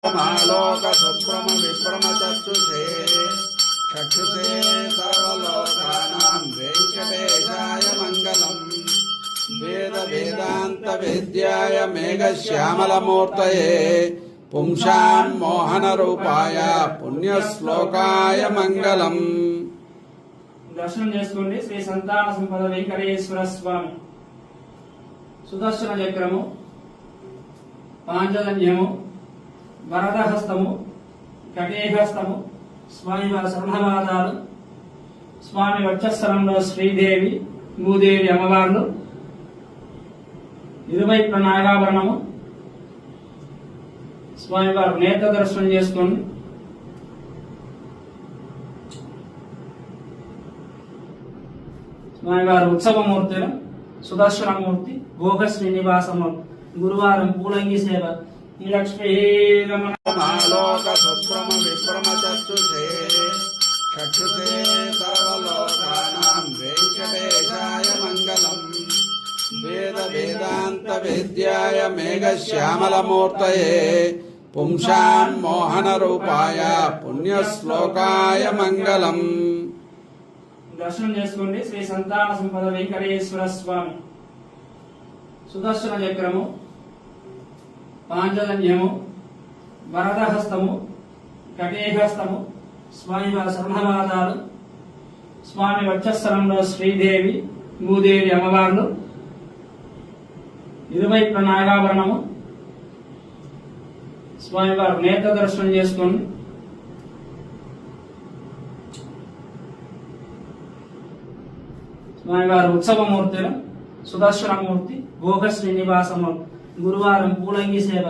मालोक सुब्रम विभ्रम चक्षुषे चक्षुषे सर्वलोकानां वेंकटेशाय मंगलम् वेद वेदांत वेद्याय मेघश्यामलमूर्तये पुंसां मोहन रूपाय पुण्यश्लोकाय मंगलम्। దర్శనం చేసుకోండి। శ్రీ సంతాన సంపద వెంకటేశ్వర స్వామి సుదర్శన చక్రము, పాంచజన్యము, వరదహస్తము, కటేహస్తము, స్వామివారి స్వర్ణపాదాలు, స్వామి వక్షస్థలంలో శ్రీదేవి, భూదేవి అమ్మవార్లు, ఇరువైపుల నాగాభరణము, స్వామివారు నేత్ర దర్శనం చేసుకోండి। స్వామివారు ఉత్సవమూర్తులు, సుదర్శనమూర్తి, భోగ శ్రీనివాసమూర్తి, గురువారం పూలంగి సేవ। మాలోక సుబ్రమ విభ్రమ చక్షుషే చక్షుషే సర్వలోకానాం వెంకటేశాయ మంగళం వేద వేదాంత వేద్యాయ మేఘశ్యామలమూర్తయే పుంసాం మోహన రూపాయ పుణ్యశ్లోకాయ మంగళం। దర్శనం చేసుకోండి। శ్రీ సంతాన సంపద వెంకటేశ్వర స్వామి సుదర్శన చక్రము, పాంచజన్యము, వరదహస్తము, కటేహస్తము, స్వామివారి స్వర్ణపాదాలు, స్వామి వక్షస్థలంలో శ్రీదేవి, భూదేవి అమ్మవార్లు, ఇరువైపుల నాగాభరణము, స్వామివారు నేత్ర దర్శనం చేసుకోండి। స్వామివారు ఉత్సవమూర్తులు, సుదర్శనమూర్తి, భోగ శ్రీనివాసమూర్తి, గురువారం పూలంగి సేవ।